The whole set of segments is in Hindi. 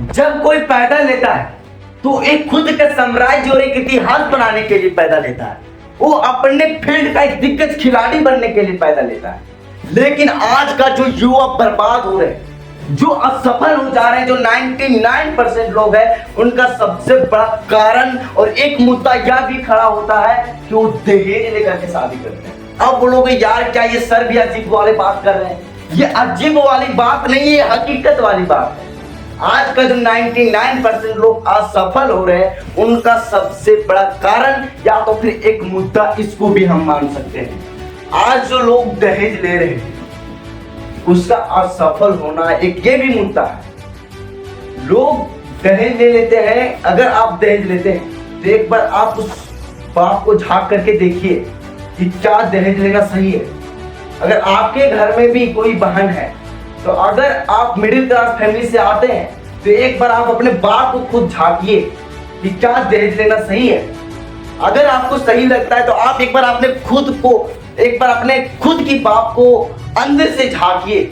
जब कोई पैदा लेता है तो एक खुद का साम्राज्य और एक इतिहास बनाने के लिए पैदा लेता है। वो अपने फील्ड का एक दिग्गज खिलाड़ी बनने के लिए पैदा लेता है। लेकिन आज का जो युवा बर्बाद हो रहे हैं, जो असफल हो जा रहे हैं, जो 99% लोग हैं, उनका सबसे बड़ा कारण और एक मुद्दा यह भी खड़ा होता है कि वो दहेज लेकर के शादी करते हैं। अब बोलोगे यार क्या ये सर भी अजीब वाली बात कर रहे हैं? ये अजीब वाली बात नहीं है, ये हकीकत वाली बात है। आज का जो 99% लोग असफल हो रहे हैं, उनका सबसे बड़ा कारण या तो फिर एक मुद्दा, इसको भी हम मान सकते हैं। आज जो लोग दहेज ले रहे हैं उसका असफल होना एक ये भी मुद्दा है। लोग दहेज ले लेते हैं। अगर आप दहेज लेते हैं तो एक बार आप उस बाप को झांक करके देखिए कि क्या दहेज लेना सही है। अगर आपके घर में भी कोई बहन है, तो अगर आप मिडिल क्लास फैमिली से आते हैं, तो एक बार आप अपने बाप को खुद झांकिए कि क्या दहेज लेना सही है। अगर आपको सही लगता है तो आप एक बार अपने खुद की बाप को अंदर से झांकिए।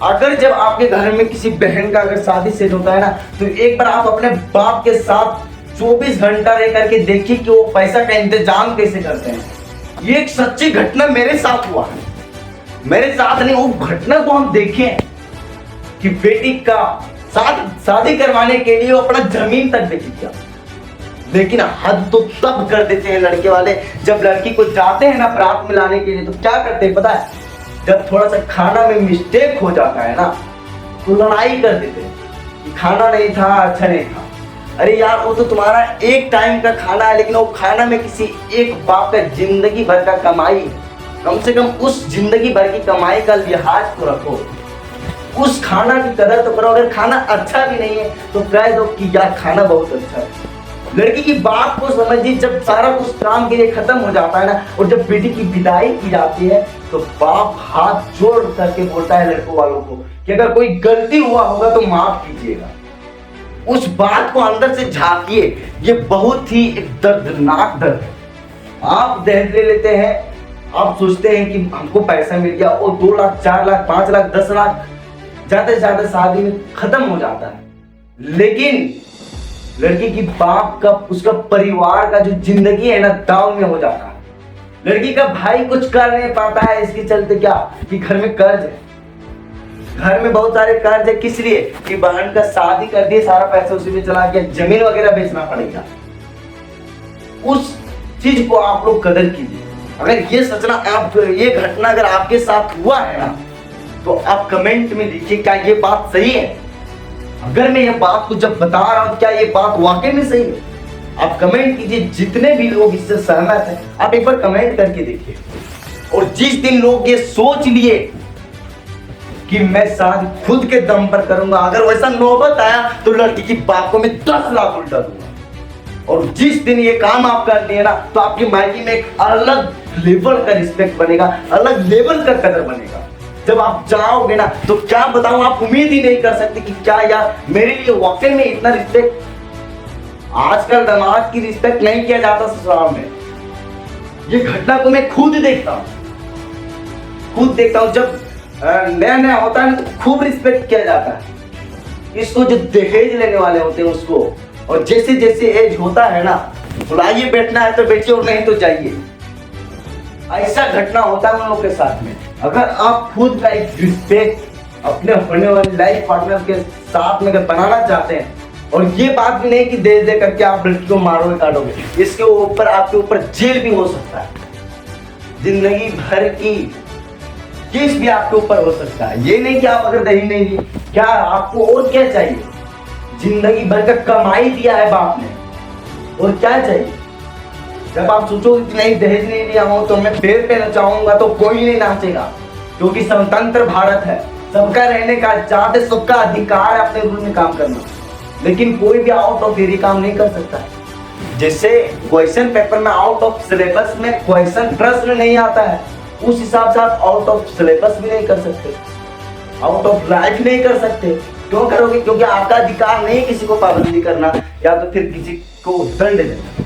अगर जब आपके घर में किसी बहन का अगर शादी सेट होता है ना, तो एक बार आप अपने बाप के साथ 24 घंटा रह करके देखिए कि वो पैसा का इंतजाम कैसे करते हैं। ये एक सच्ची घटना मेरे साथ हुआ है। मेरे साथ नहीं, वो घटना को हम देखें कि बेटी का शादी करवाने के लिए वो अपना जमीन तक बेच दिया। लेकिन हद तो तब कर देते हैं लड़के वाले, जब लड़की को जाते हैं ना बारात में लाने के लिए, तो क्या करते हैं पता है? जब थोड़ा सा खाना में मिस्टेक हो जाता है ना, तो लड़ाई कर देते हैं कि खाना नहीं था, अच्छा नहीं था। अरे यार, वो तो तुम्हारा एक टाइम का खाना है, लेकिन वो खाना में किसी एक बाप का जिंदगी भर का कमाई है। कम से कम उस जिंदगी भर की कमाई का लिहाज तो रखो, उस खाना की कदर तो करो। अगर खाना अच्छा भी नहीं है तो कह दो कि यार खाना बहुत अच्छा है। लड़की की बात को समझिए। जब सारा कुछ काम के लिए खत्म हो जाता है ना, और जब बेटी की विदाई की जाती है, तो बाप हाथ जोड़ करके बोलता है लड़कों वालों को कि अगर कोई गलती हुआ होगा तो माफ कीजिएगा। उस बात को अंदर से झांकिए। ये बहुत ही एक दर्दनाक दर्द है। आप दहेज ले लेते हैं, आप सोचते हैं कि हमको पैसा मिल गया, और 2 लाख 4 लाख 5 लाख 10 लाख ज्यादा से ज्यादा शादी में खत्म हो जाता है। लेकिन लड़की की बाप का, उसका परिवार का जो जिंदगी है ना, दाव में हो जाता है। लड़की का भाई कुछ कर नहीं पाता है, इसके चलते क्या कि घर में कर्ज है। घर में बहुत सारे कर्ज है। किस लिए? कि बहन का शादी कर दिए, सारा पैसा उसी में चला गया, जमीन वगैरह बेचना पड़ेगा। उस चीज को आप लोग कदर कीजिए। अगर ये घटना अगर आपके साथ हुआ है ना, तो आप कमेंट में लिखिए क्या ये बात सही है। अगर मैं ये बात को जब बता रहा हूं, क्या ये बात वाकई में सही है? आप कमेंट कीजिए। जितने भी लोग इससे सहमत हैं, आप एक बार कमेंट करके देखिए। और जिस दिन लोग ये सोच लिए कि मैं शादी खुद के दम पर करूंगा, अगर वैसा नौबत आया तो लड़की की बाप को मैं 10 लाख उल्टा दूंगा। और जिस दिन ये काम आप कर लिए ना, तो आपकी मायके में एक अलग लेवल का रिस्पेक्ट बनेगा, अलग लेवल का कदर बनेगा। जब आप जाओगे ना, तो क्या बताऊं, आप उम्मीद ही नहीं कर सकते कि क्या यार मेरे लिए वाकई में इतना रिस्पेक्ट। आजकल दामाद की रिस्पेक्ट नहीं किया जाता ससुराल में। ये घटना को मैं खुद देखता हूं। जब नया नया होता है ना, तो खूब रिस्पेक्ट किया जाता है इसको, जो दहेज लेने वाले होते हैं उसको। और जैसे जैसे एज होता है ना, बुलाइए, बैठना है तो बैठिए, और नहीं तो जाइए। ऐसा घटना होता है उन लोगों के साथ में। अगर आप खुद का एक रिस्पेक्ट अपने होने वाले लाइफ पार्टनर के साथ में अगर बनाना चाहते हैं, और ये बात भी नहीं कि दे करके आप लड़की को मारोगे काटोगे, इसके ऊपर आपके ऊपर जेल भी हो सकता है, जिंदगी भर की केस भी आपके ऊपर हो सकता है। ये नहीं कि आप अगर दहेज नहीं दिए, क्या आपको और क्या चाहिए? जिंदगी भर का कमाई दिया है बाप ने, और क्या चाहिए? जब आप सोचोगे कि नहीं दहेज नहीं दिया हूं तो मैं पैर पे नचाऊंगा, तो कोई नहीं नाचेगा, क्योंकि स्वतंत्र भारत है। सबका रहने का चाहते, सबका अधिकार है अपने रूल में काम करना। लेकिन कोई भी आउट ऑफ एरिया काम नहीं कर सकता है। जैसे क्वेश्चन पेपर में आउट ऑफ सिलेबस में क्वेश्चन प्रश्न नहीं आता है, उस हिसाब से आप आउट ऑफ सिलेबस भी नहीं कर सकते, आउट ऑफ लाइफ नहीं कर सकते। क्यों करोगे? क्योंकि आपका अधिकार नहीं किसी को पाबंदी करना या तो फिर किसी को दंड देना।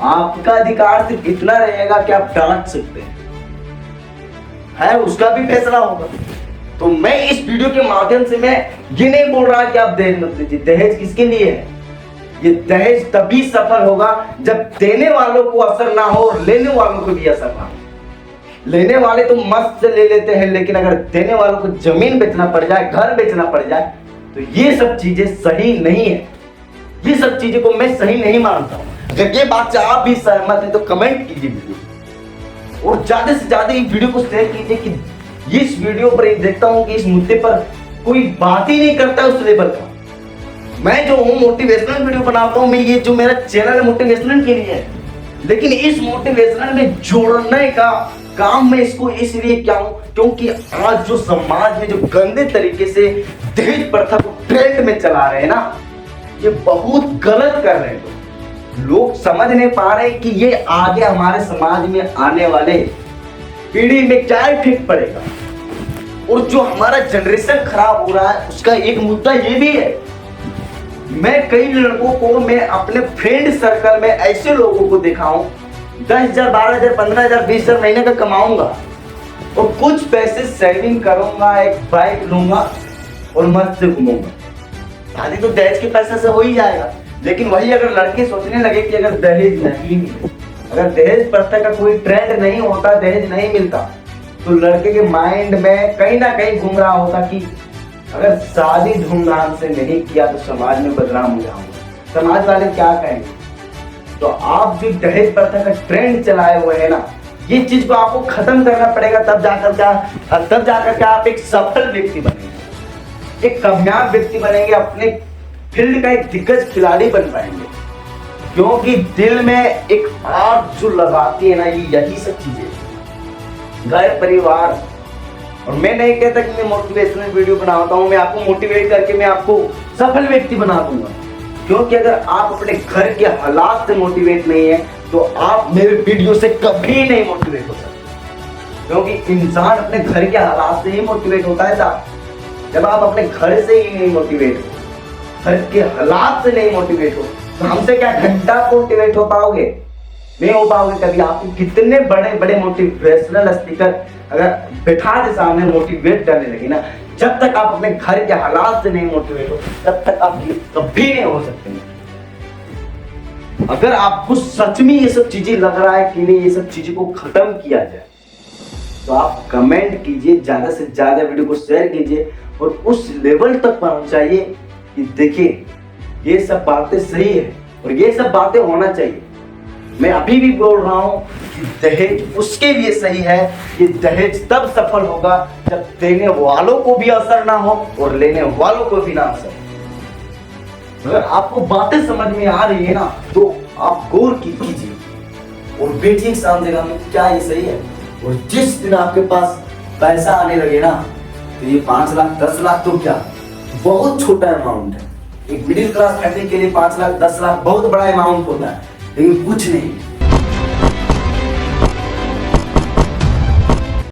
आपका अधिकार सिर्फ इतना रहेगा कि आप डांट सकते हैं, उसका भी फैसला होगा। तो मैं इस वीडियो के माध्यम से मैं ये नहीं बोल रहा कि आप दहेज मत लीजिए। दहेज किसके लिए है? ये दहेज तभी सफल होगा जब देने वालों को असर ना हो और लेने वालों को भी असर ना हो। लेने वाले तो मस्त से ले लेते हैं, लेकिन अगर देने वालों को जमीन बेचना पड़ जाए, घर बेचना पड़ जाए, तो ये सब चीजें सही नहीं है। ये सब चीजें को मैं सही नहीं मानता हूं। अगर ये बात से आप भी सहमत हैं तो कमेंट कीजिए वीडियो, और ज्यादा से ज्यादा ये वीडियो को शेयर कीजिए कि इस वीडियो पर देखता हूं कि इस मुद्दे पर कोई बात ही नहीं करता उस लेवल का। मैं जो हूँ मोटिवेशनल वीडियो बनाता हूँ, मैं ये जो मेरा चैनल है मोटिवेशनल के लिए है, लेकिन इस मोटिवेशनल में जोड़ने का काम मैं इसको इसलिए क्या हूँ क्योंकि आज जो समाज में जो गंदे तरीके से दहेज प्रथा को ट्रेंड में चला रहे हैं ना, ये बहुत गलत कर रहे हैं। लोग समझ नहीं पा रहे कि ये आगे हमारे समाज में आने वाले पीढ़ी में क्या इफेक्ट पड़ेगा, और जो हमारा जनरेशन खराब हो रहा है उसका एक मुद्दा ये भी है। मैं कई लड़कों को, मैं अपने फ्रेंड सर्कल में ऐसे लोगों को देखा हूं 10,000, 12,000, 15,000, 20,000 महीने का कमाऊंगा और कुछ पैसे सेविंग करूंगा, एक बाइक लूंगा और मस्त से घूमूंगा। शादी तो दहेज के पैसे से हो ही जाएगा, लेकिन वही अगर लड़के सोचने लगे कि अगर दहेज नहीं, अगर दहेज प्रथा का कोई ट्रेंड नहीं होता, दहेज नहीं मिलता, तो लड़के के माइंड में कहीं ना कहीं घूम रहा होता कि अगर शादी धूमधाम से नहीं किया तो समाज में बदनाम हो जाऊंगा, समाज वाले क्या कहेंगे। तो आप जो दहेज प्रथा का ट्रेंड चलाए हुए हैं ना, ये चीज को आपको खत्म करना पड़ेगा, तब जाकर के आप एक सफल व्यक्ति बनेंगे, एक कामयाब व्यक्ति बनेंगे, अपने फील्ड का एक दिग्गज खिलाड़ी बन पाएंगे। क्योंकि दिल में एक आग जो लगाती है ना, ये यही सब चीजें, घर परिवार। और मैं नहीं कहता कि मैं मोटिवेशनल वीडियो बनाता हूं, मैं आपको मोटिवेट करके मैं आपको सफल व्यक्ति बना दूंगा, क्योंकि अगर आप अपने घर के हालात से मोटिवेट नहीं है तो आप मेरे वीडियो से कभी नहीं मोटिवेट हो सकते। क्योंकि इंसान अपने घर के हालात से ही मोटिवेट होता है साहब। जब आप अपने घर से ही नहीं मोटिवेट हो, घर के हालात से नहीं मोटिवेट हो, तो हमसे क्या घंटा मोटिवेट हो पाओगे? नहीं हो पाओगे कभी। आपको कितने बड़े बड़े मोटिवेशनल स्पीकर अगर बैठा दे सामने मोटिवेट करने लगे ना, जब तक आप अपने घर के हालात से नहीं मोटिवेट हो तब तक आप कभी नहीं हो सकते। अगर आपको सच में ये सब चीजें लग रहा है कि नहीं, ये सब चीजें को खत्म किया जाए, तो आप कमेंट कीजिए, ज्यादा से ज्यादा वीडियो को शेयर कीजिए और उस लेवल तक पहुंचाइए कि देखिए ये सब बातें सही है और ये सब बातें होना चाहिए। मैं अभी भी बोल रहा हूं कि दहेज उसके लिए सही है कि दहेज तब सफल होगा जब देने वालों को भी असर ना हो और लेने वालों को भी ना असर। अगर आपको बातें समझ में आ रही है ना, तो आप गौर कीजिए और बेटिंग समझेगा क्या ये सही है। और जिस दिन आपके पास पैसा आने लगे ना, तो ये 5 लाख 10 लाख तो क्या बहुत छोटा अमाउंट है। एक मिडिल क्लास फैमिली के लिए 5 लाख 10 लाख बहुत बड़ा अमाउंट होता है, लेकिन कुछ नहीं।